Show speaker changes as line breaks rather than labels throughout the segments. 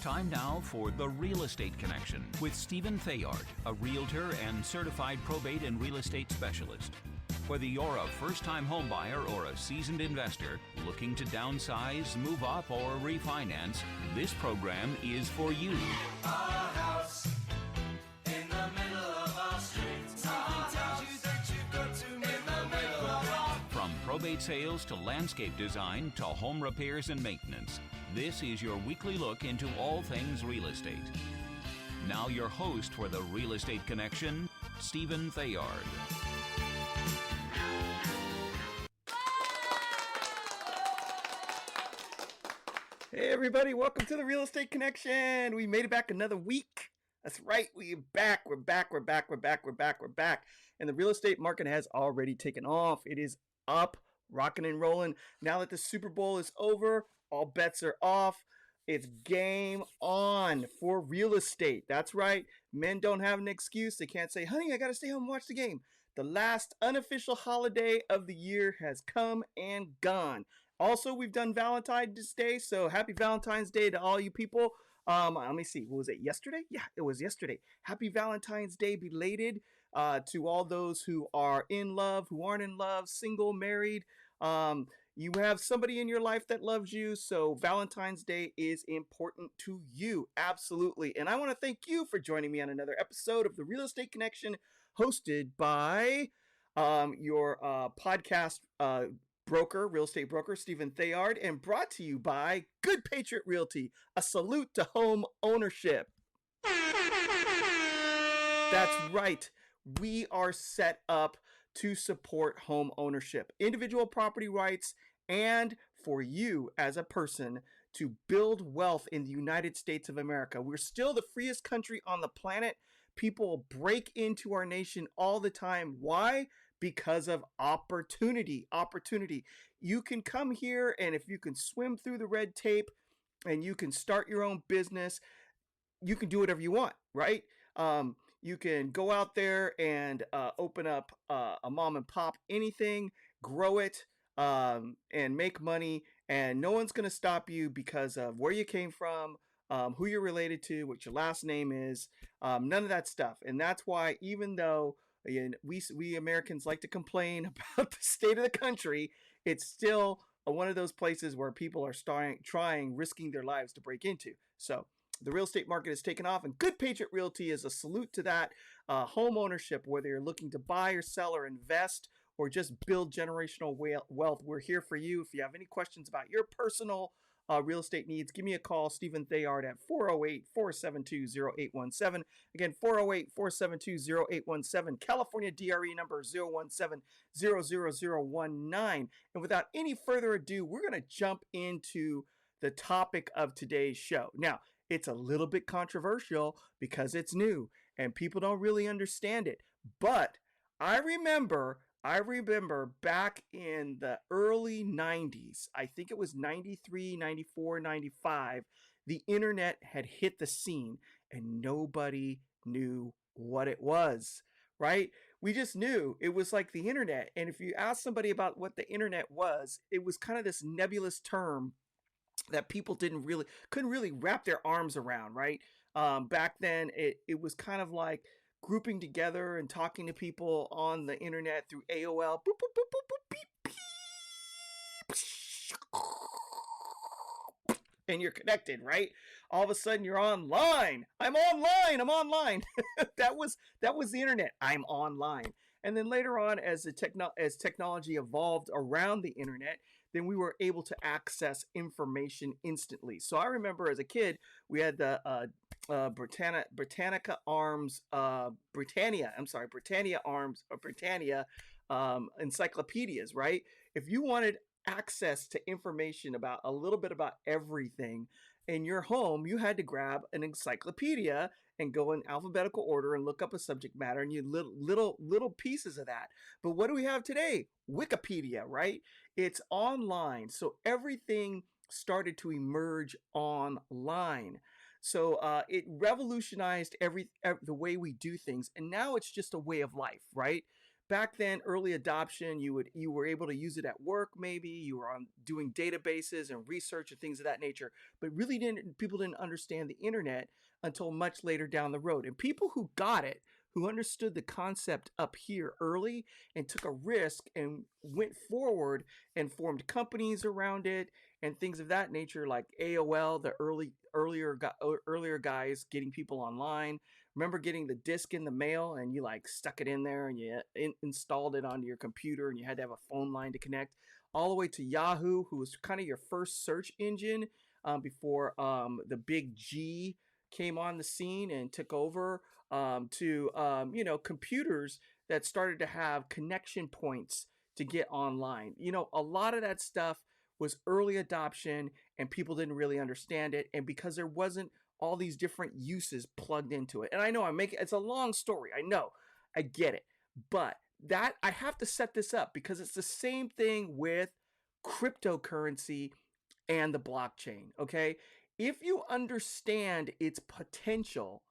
Time now for The Real Estate Connection with Stephen Theard, a realtor and certified probate and real estate specialist. Whether you're a first-time homebuyer or a seasoned investor looking to downsize, move up, or refinance, this program is for you.
Our house in the middle of our street. Something tells you that you've got to move in the middle of our...
From probate sales to landscape design to home repairs and maintenance, this is your weekly look into all things real estate. Now your host for The Real Estate Connection, Stephen Theard.
Hey everybody, welcome to The Real Estate Connection. We made it back another week. That's right, we're back. And the real estate market has already taken off. It is up, rocking and rolling. Now that the Super Bowl is over, all bets are off. It's game on for real estate. That's right. Men don't have an excuse. They can't say, honey, I got to stay home and watch the game. The last unofficial holiday of the year has come and gone. Also, we've done Valentine's Day, so happy Valentine's Day to all you people. Let me see. Was it yesterday? Yeah, it was yesterday. Happy Valentine's Day belated to all those who are in love, who aren't in love, single, married. You have somebody in your life that loves you, so Valentine's Day is important to you. Absolutely. And I want to thank you for joining me on another episode of The Real Estate Connection, hosted by your podcast broker, real estate broker, Stephen Theard, and brought to you by Good Patriot Realty, a salute to home ownership. That's right. We are set up to support home ownership, individual property rights, and for you as a person to build wealth in the United States of America. We're still the freest country on the planet. People break into our nation all the time. Why? Because of opportunity. You can come here, and if you can swim through the red tape and you can start your own business, you can do whatever you want, right? You can go out there and open up a mom and pop anything, grow it, and make money, and no one's going to stop you because of where you came from, who you're related to, what your last name is, none of that stuff. And that's why, even though we Americans like to complain about the state of the country, it's still one of those places where people are risking their lives to break into. So the real estate market has taken off, and Good Patriot Realty is a salute to that. Home ownership, whether you're looking to buy or sell or invest or just build generational wealth, we're here for you. If you have any questions about your personal real estate needs, give me a call, Stephen Theard, at 408-472-0817. Again, 408-472-0817, California DRE number 017-00019. And without any further ado, we're going to jump into the topic of today's show. Now, it's a little bit controversial because it's new and people don't really understand it. But I remember back in the early 90s, I think it was 93, 94, 95, the internet had hit the scene and nobody knew what it was, right? We just knew it was like the internet. And if you ask somebody about what the internet was, it was kind of this nebulous term that people couldn't really wrap their arms around, right? Back then, it was kind of like grouping together and talking to people on the internet through AOL. Boop, boop, boop, boop, boop, beep, beep. And you're connected, right? All of a sudden you're online. I'm online. That was the internet. I'm online. And then later on, as technology evolved around the internet, then we were able to access information instantly. So I remember as a kid, we had the Britannia encyclopedias, right? If you wanted access to information about a little bit about everything in your home, you had to grab an encyclopedia and go in alphabetical order and look up a subject matter, and you little pieces of that. But what do we have today? Wikipedia, right? It's online. So everything started to emerge online. So it revolutionized the way we do things. And now it's just a way of life, right? back then, early adoption, you were able to use it at work. Maybe you were on doing databases and research and things of that nature, but really people didn't understand the internet until much later down the road. And people who got it, who understood the concept up here early and took a risk and went forward and formed companies around it and things of that nature, like AOL, the earlier guys getting people online. Remember getting the disc in the mail and you like stuck it in there and you installed it onto your computer and you had to have a phone line to connect, all the way to Yahoo, who was kind of your first search engine before the big G came on the scene and took over, to computers that started to have connection points to get online. A lot of that stuff was early adoption and people didn't really understand it, and because there wasn't all these different uses plugged into it. And I know it's a long story. I know, I get it, but that I have to set this up because it's the same thing with cryptocurrency and the blockchain. Okay, if you understand its potential,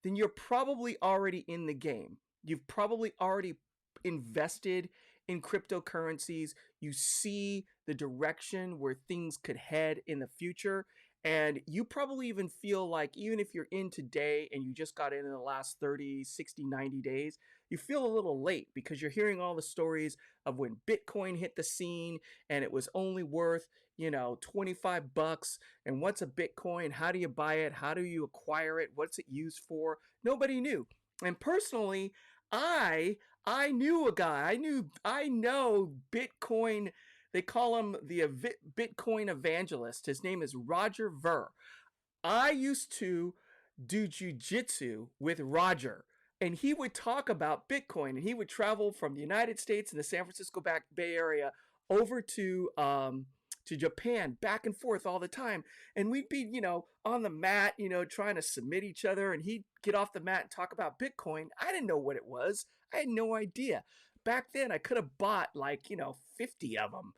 then you're probably already in the game. You've probably already invested in cryptocurrencies. You see the direction where things could head in the future. And you probably even feel like, even if you're in today and you just got in the last 30, 60, 90 days, you feel a little late because you're hearing all the stories of when Bitcoin hit the scene and it was only worth, $25. And what's a Bitcoin? How do you buy it? How do you acquire it? What's it used for? Nobody knew. And personally, I knew a guy. I know Bitcoin. They call him the Bitcoin evangelist. His name is Roger Ver. I used to do jujitsu with Roger, and he would talk about Bitcoin, and he would travel from the United States and the San Francisco Bay Area over to Japan, back and forth all the time. And we'd be, on the mat, trying to submit each other, and he'd get off the mat and talk about Bitcoin. I didn't know what it was. I had no idea. Back then, I could have bought 50 of them,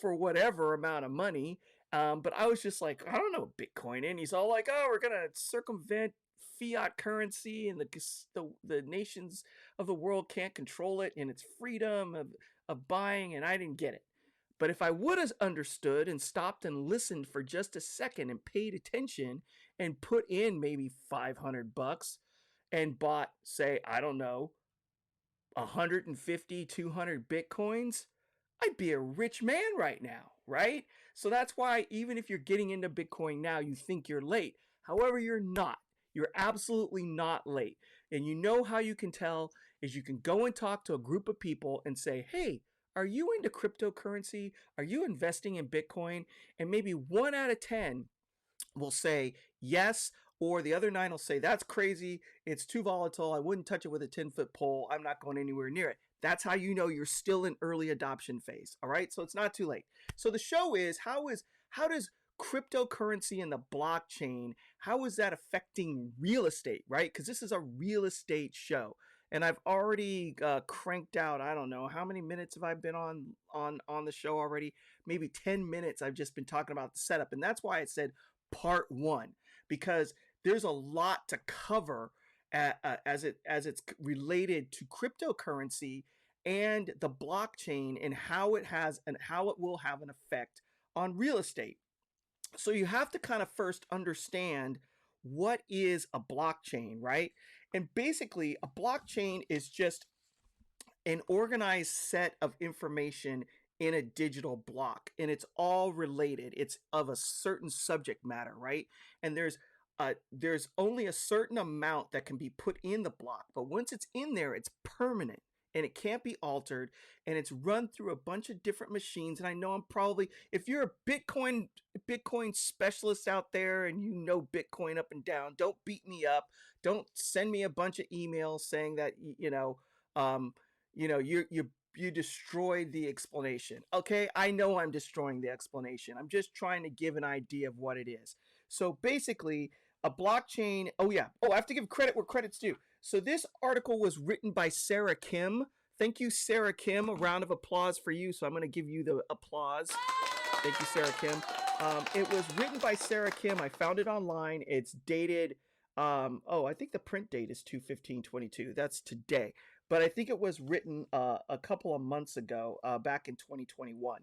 for whatever amount of money. But I was just like, I don't know Bitcoin. And he's all like, oh, we're going to circumvent fiat currency and the nations of the world can't control it and its freedom of buying. And I didn't get it. But if I would have understood and stopped and listened for just a second and paid attention and put in maybe $500 and bought, say, I don't know, 150, 200 Bitcoins, I'd be a rich man right now, right? So that's why even if you're getting into Bitcoin now, you think you're late. However, you're not. You're absolutely not late. And how you can tell is you can go and talk to a group of people and say, hey, are you into cryptocurrency? Are you investing in Bitcoin? And maybe 1 out of 10 will say yes, or the other 9 will say, that's crazy. It's too volatile. I wouldn't touch it with a 10-foot pole. I'm not going anywhere near it. That's how you know you're still in early adoption phase. All right. So it's not too late. So the show is, how does cryptocurrency and the blockchain, how is that affecting real estate, right? Because this is a real estate show. And I've already cranked out, I don't know, how many minutes have I been on the show already? Maybe 10 minutes I've just been talking about the setup. And that's why I said part 1, because there's a lot to cover as it's related to cryptocurrency and the blockchain and how it will have an effect on real estate. So you have to kind of first understand what is a blockchain, right? And basically, a blockchain is just an organized set of information in a digital block, and it's all related. It's of a certain subject matter, right? And there's only a certain amount that can be put in the block, but once it's in there, it's permanent and it can't be altered, and it's run through a bunch of different machines. And I know if you're a Bitcoin specialist out there and you know Bitcoin up and down, don't beat me up. Don't send me a bunch of emails saying that you destroyed the explanation. Okay, I know I'm destroying the explanation. I'm just trying to give an idea of what it is. So basically, a blockchain. Oh yeah. Oh, I have to give credit where credit's due. So this article was written by Sarah Kim. Thank you, Sarah Kim. A round of applause for you. So I'm going to give you the applause. Thank you, Sarah Kim. It was written by Sarah Kim. I found it online. It's dated. I think the print date is 2/15/22. That's today. but I think it was written a couple of months ago, back in 2021.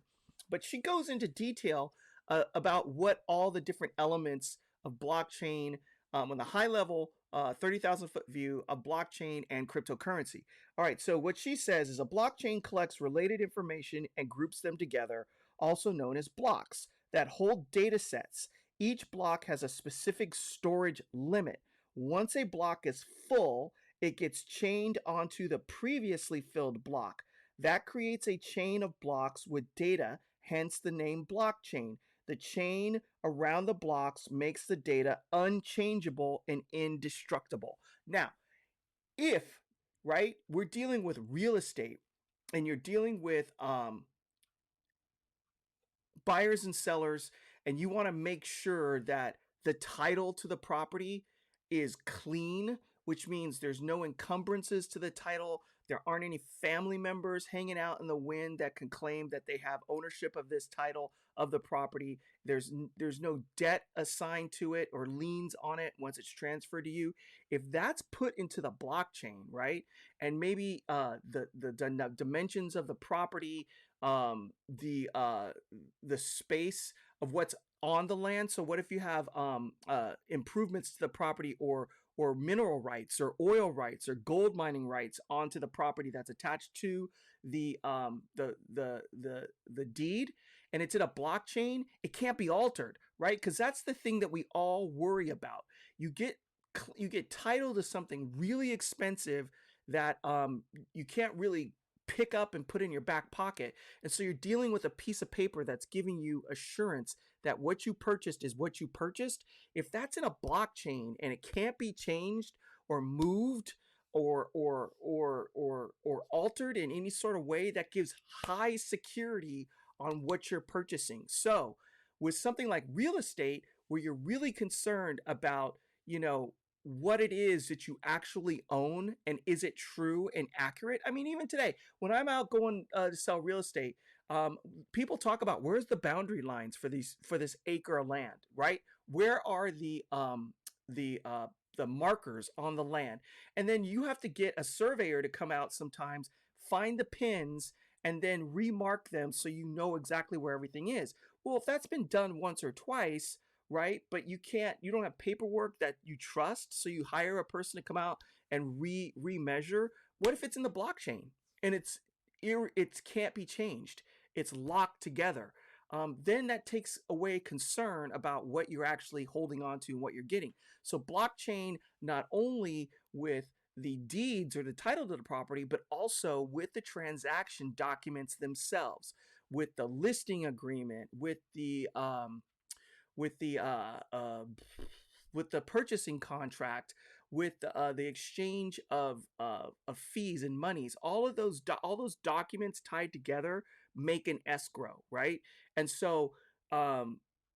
But she goes into detail about what all the different elements of blockchain, on the high level, 30,000 foot view of blockchain and cryptocurrency. All right, so what she says is a blockchain collects related information and groups them together, also known as blocks, that hold data sets. Each block has a specific storage limit. Once a block is full, it gets chained onto the previously filled block. That creates a chain of blocks with data, hence the name blockchain. The chain around the blocks makes the data unchangeable and indestructible. Now, if, right, we're dealing with real estate and you're dealing with buyers and sellers, and you want to make sure that the title to the property is clean, which means there's no encumbrances to the title. There aren't any family members hanging out in the wind that can claim that they have ownership of this title of the property. There's no debt assigned to it or liens on it once it's transferred to you. If that's put into the blockchain, right, and maybe the dimensions of the property, the space of what's on the land. So what if you have improvements to the property, or mineral rights or oil rights or gold mining rights onto the property that's attached to the deed, and it's in a blockchain, it can't be altered, right? Because that's the thing that we all worry about. You get title to something really expensive that you can't really pick up and put in your back pocket. And so you're dealing with a piece of paper that's giving you assurance that what you purchased is what you purchased. If that's in a blockchain and it can't be changed or moved or altered in any sort of way, that gives high security on what you're purchasing. So with something like real estate, where you're really concerned about, what it is that you actually own, and is it true and accurate? I mean, even today, when I'm out going to sell real estate, people talk about where's the boundary lines for this acre of land, right? Where are the markers on the land? And then you have to get a surveyor to come out sometimes, find the pins, and then remark them so you know exactly where everything is. Well, if that's been done once or twice, right, but you don't have paperwork that you trust, so you hire a person to come out and remeasure. What if it's in the blockchain and it can't be changed, it's locked together? Then that takes away concern about what you're actually holding on to and what you're getting. So blockchain, not only with the deeds or the title to the property, but also with the transaction documents themselves, with the listing agreement, with the purchasing contract, with the exchange of fees and monies. All those documents tied together make an escrow, right? And so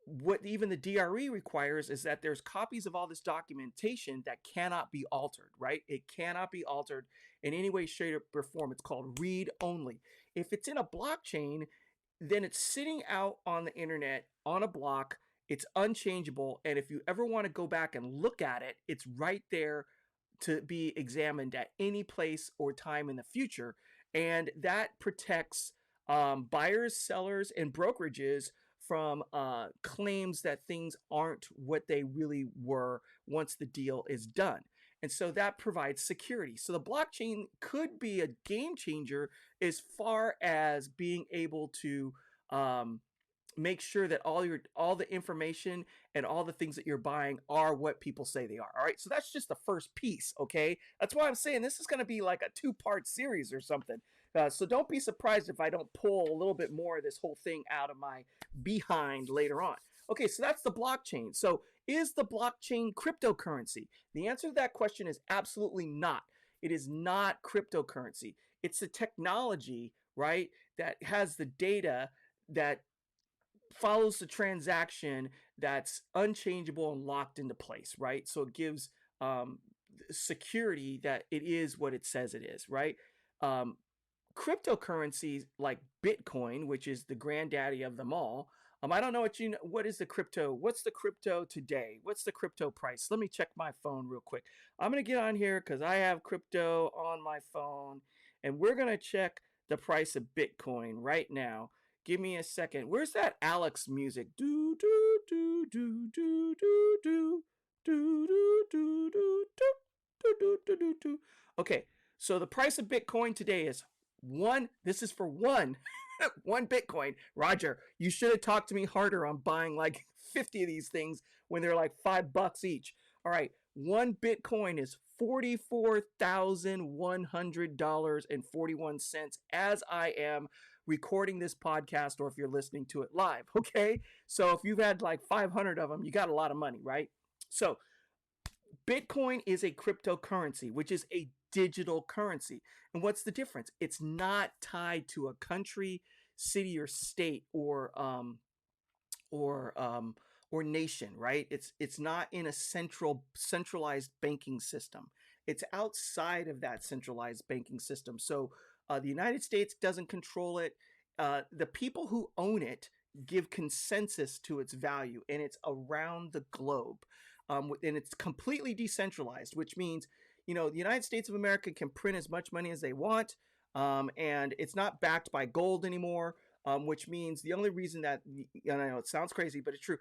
what even the DRE requires is that there's copies of all this documentation that cannot be altered, right? It cannot be altered in any way, shape, or form. It's called read only. If it's in a blockchain, then it's sitting out on the internet on a block. It's unchangeable, and if you ever want to go back and look at it, it's right there to be examined at any place or time in the future. And that protects buyers, sellers, and brokerages from claims that things aren't what they really were once the deal is done. And so that provides security. So the blockchain could be a game changer as far as being able to make sure that all the information and all the things that you're buying are what people say they are. All right. So that's just the first piece. Okay. That's why I'm saying this is going to be like a 2-part series or something. So don't be surprised if I don't pull a little bit more of this whole thing out of my behind later on. Okay. So that's the blockchain. So is the blockchain cryptocurrency? The answer to that question is absolutely not. It is not cryptocurrency. It's the technology, right, that has the data that follows the transaction, that's unchangeable and locked into place, right? So it gives security that it is what it says it is, right? Cryptocurrencies like Bitcoin, which is the granddaddy of them all, I don't know what is the crypto? What's the crypto today? What's the crypto price? Let me check my phone real quick. I'm going to get on here because I have crypto on my phone, and we're going to check the price of Bitcoin right now. Give me a second. Where's that Alex music? Do, do, do, do, do, do, do, do, do, do, do, do, do, do, do, do. Okay, so the price of Bitcoin today is this is for one Bitcoin. Roger, you should have talked to me harder on buying like 50 of these things when they're like $5 each. All right, one Bitcoin is $44,100.41 as I am recording this podcast, or if you're listening to it live. Okay, so if you've had like 500 of them, you got a lot of money, right? So Bitcoin is a cryptocurrency, which is a digital currency. And what's the difference? It's not tied to a country, city, or state, or nation, right? It's not in a centralized banking system. It's outside of that centralized banking system. So the United States doesn't control it. The people who own it give consensus to its value, and it's around the globe. And it's completely decentralized, which means, the United States of America can print as much money as they want, and it's not backed by gold anymore, which means the only reason that, and I know it sounds crazy, but it's true,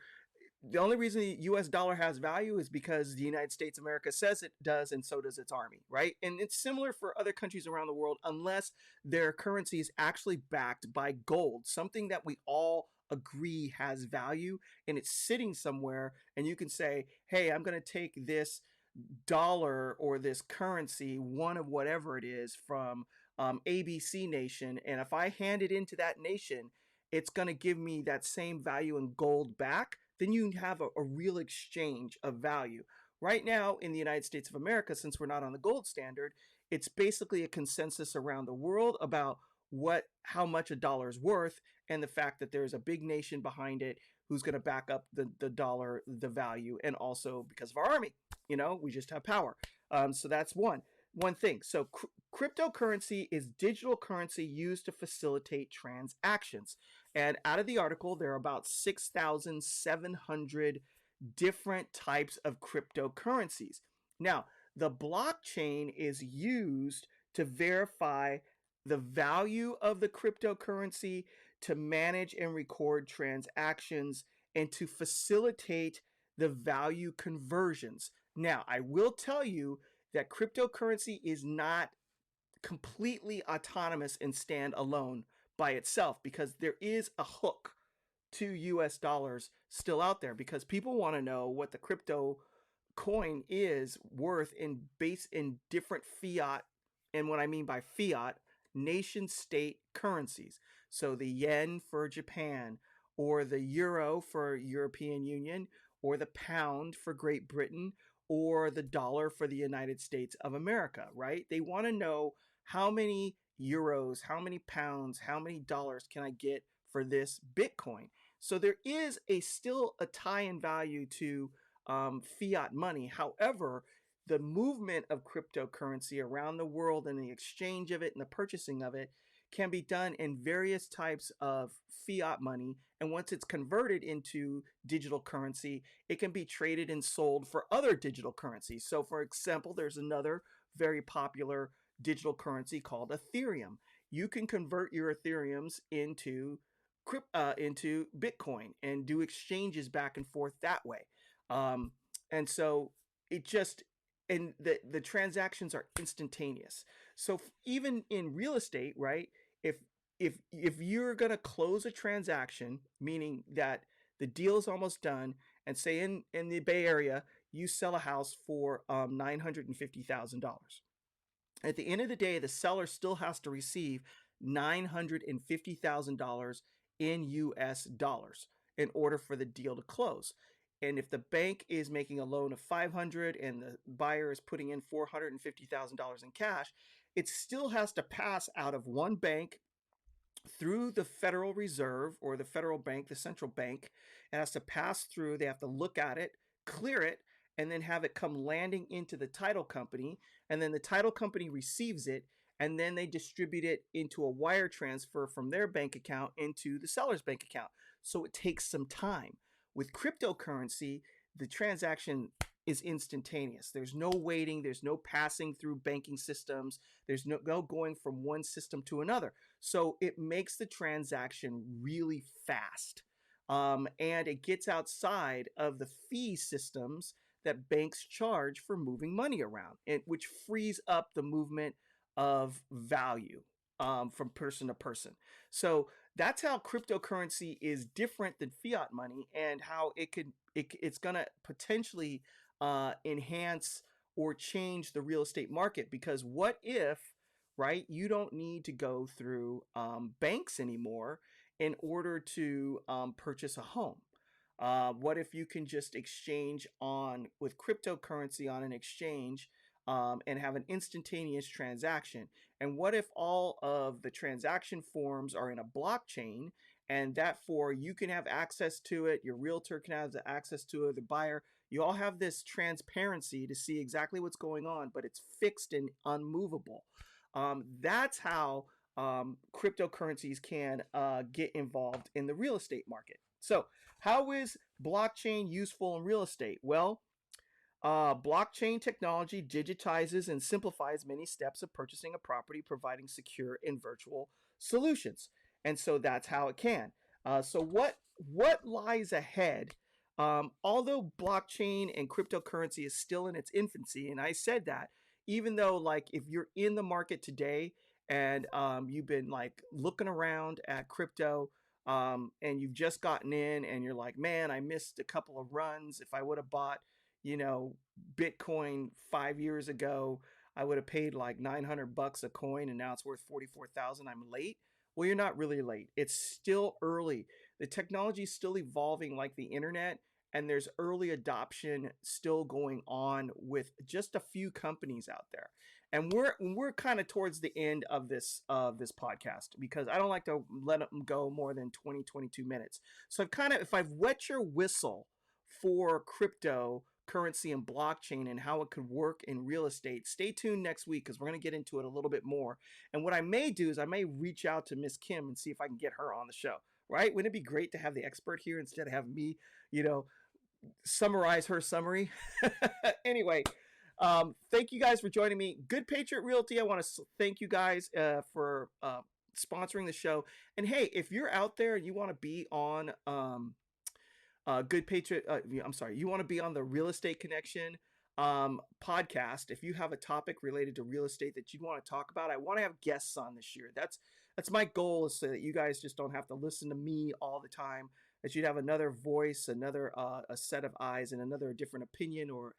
the only reason the U.S. dollar has value is because the United States of America says it does, and so does its army, right? And it's similar for other countries around the world, unless their currency is actually backed by gold, something that we all agree has value, and it's sitting somewhere, and you can say, hey, I'm going to take this dollar or this currency, one of whatever it is, from ABC nation, and if I hand it into that nation, it's going to give me that same value in gold back. Then you have a real exchange of value. Right now in the United States of America, since we're not on the gold standard, it's basically a consensus around the world about how much a dollar is worth, and the fact that there's a big nation behind it who's going to back up the dollar, the value, and also because of our army, we just have power. So that's one thing. So cryptocurrency is digital currency used to facilitate transactions. And out of the article, there are about 6,700 different types of cryptocurrencies. Now, the blockchain is used to verify the value of the cryptocurrency, to manage and record transactions, and to facilitate the value conversions. Now, I will tell you that cryptocurrency is not completely autonomous and stand alone by itself, because there is a hook to US dollars still out there, because people want to know what the crypto coin is worth in different fiat, and what I mean by fiat, nation state currencies. So the yen for Japan, or the euro for European Union, or the pound for Great Britain, or the dollar for the United States of America, right? They want to know how many euros, how many pounds, how many dollars can I get for this Bitcoin? So there is still a tie in value to fiat money. However, the movement of cryptocurrency around the world, and the exchange of it and the purchasing of it, can be done in various types of fiat money. And once it's converted into digital currency, it can be traded and sold for other digital currencies. So for example, there's another very popular digital currency called Ethereum. You can convert your Ethereums into Bitcoin and do exchanges back and forth that way. And so the transactions are instantaneous. So even in real estate, right? If you're going to close a transaction, meaning that the deal is almost done, and say in the Bay Area, you sell a house for $950,000. At the end of the day, the seller still has to receive $950,000 in US dollars in order for the deal to close. And if the bank is making a loan of $500,000 and the buyer is putting in $450,000 in cash, it still has to pass out of one bank through the Federal Reserve, or the federal bank, the central bank. It has to pass through. They have to look at it, clear it, and then have it come landing into the title company. And then the title company receives it, and then they distribute it into a wire transfer from their bank account into the seller's bank account. So it takes some time. With cryptocurrency, the transaction is instantaneous. There's no waiting, there's no passing through banking systems, there's no going from one system to another. So it makes the transaction really fast. And it gets outside of the fee systems that banks charge for moving money around, which frees up the movement of value from person to person. So that's how cryptocurrency is different than fiat money, and how it's going to potentially enhance or change the real estate market. Because what if, right, you don't need to go through banks anymore in order to purchase a home? What if you can just exchange on with cryptocurrency on an exchange and have an instantaneous transaction? And what if all of the transaction forms are in a blockchain, and that for you can have access to it, your realtor can have the access to it, the buyer, you all have this transparency to see exactly what's going on, but it's fixed and unmovable. That's how cryptocurrencies can get involved in the real estate market. So how is blockchain useful in real estate? Well, blockchain technology digitizes and simplifies many steps of purchasing a property, providing secure and virtual solutions. And so that's how it can. So what lies ahead? Although blockchain and cryptocurrency is still in its infancy, and I said that, even though, like, if you're in the market today and you've been like looking around at crypto, and you've just gotten in and you're like, man, I missed a couple of runs. If I would have bought, Bitcoin 5 years ago, I would have paid like $900 a coin, and now it's worth 44,000. I'm late. Well, you're not really late. It's still early. The technology is still evolving like the internet, and there's early adoption still going on with just a few companies out there. And we're kind of towards the end of this podcast, because I don't like to let them go more than 20-22 minutes. So if I've wet your whistle for cryptocurrency and blockchain and how it could work in real estate, stay tuned next week, because we're going to get into it a little bit more. And what I may do is I may reach out to Miss Kim and see if I can get her on the show. Right? Wouldn't it be great to have the expert here instead of having me, summarize her summary? Anyway, thank you guys for joining me. Good Patriot Realty, I want to thank you guys for sponsoring the show. And hey, if you're out there and you want to be on Good Patriot, you want to be on the Real Estate Connection podcast, if you have a topic related to real estate that you want to talk about, I want to have guests on this year. That's my goal, is so that you guys just don't have to listen to me all the time, that you'd have another voice, another a set of eyes, and another different opinion or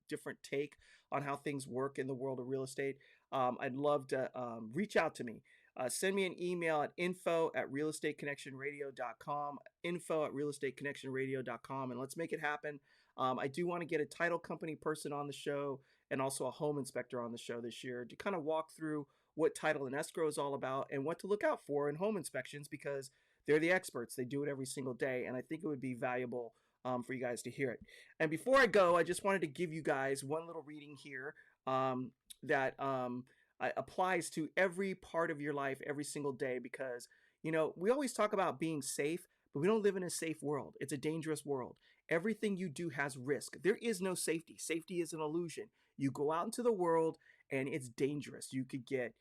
different take on how things work in the world of real estate. I'd love to reach out to me. Send me an email at info@realestateconnectionradio.com, info@realestateconnectionradio.com, and let's make it happen. I do want to get a title company person on the show and also a home inspector on the show this year to kind of walk through what title and escrow is all about and what to look out for in home inspections, because they're the experts. They do it every single day, and I think it would be valuable for you guys to hear it. And before I go, I just wanted to give you guys one little reading here that applies to every part of your life every single day, because we always talk about being safe, but we don't live in a safe world. It's a dangerous world. Everything you do has risk. There is no safety. Safety is an illusion. You go out into the world and it's dangerous. You could get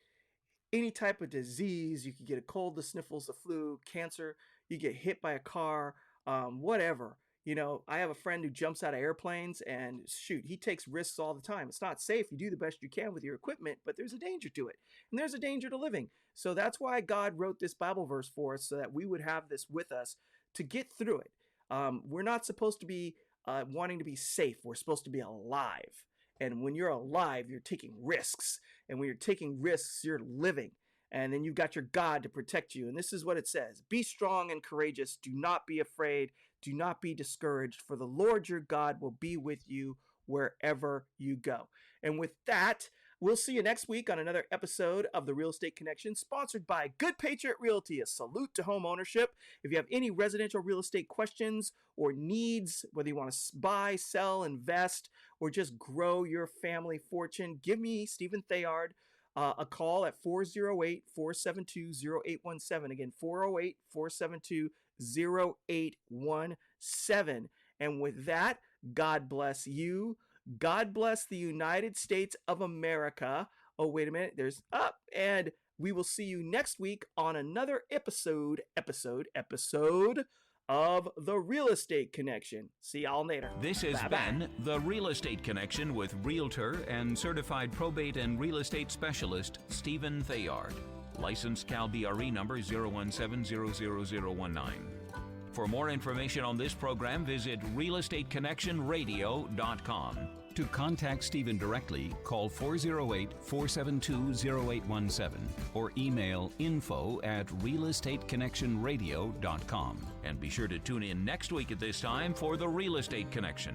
any type of disease. You could get a cold, the sniffles, the flu, cancer. You get hit by a car, whatever. I have a friend who jumps out of airplanes, and shoot, he takes risks all the time. It's not safe. You do the best you can with your equipment, but there's a danger to it. And there's a danger to living. So that's why God wrote this Bible verse for us, so that we would have this with us to get through it. We're not supposed to be wanting to be safe. We're supposed to be alive. And when you're alive, you're taking risks. And when you're taking risks, you're living. And then you've got your God to protect you. And this is what it says: be strong and courageous. Do not be afraid. Do not be discouraged, for the Lord your God will be with you wherever you go. And with that, we'll see you next week on another episode of the Real Estate Connection, sponsored by Good Patriot Realty. A salute to home ownership. If you have any residential real estate questions or needs, whether you want to buy, sell, invest, or just grow your family fortune, give me, Stephen Theard, a call at 408-472-0817. Again, 408-472-0817. And with that, God bless you. God bless the United States of America. Oh, wait a minute. There's up. And we will see you next week on another episode of The Real Estate Connection. See y'all later.
This has
Bye-bye.
been The Real Estate Connection with Realtor and Certified Probate and Real Estate Specialist Stephen Theard. Licensed Cal BRE number 0170019. For more information on this program, visit realestateconnectionradio.com. To contact Stephen directly, call 408-472-0817 or email info@realestateconnectionradio.com. And be sure to tune in next week at this time for The Real Estate Connection.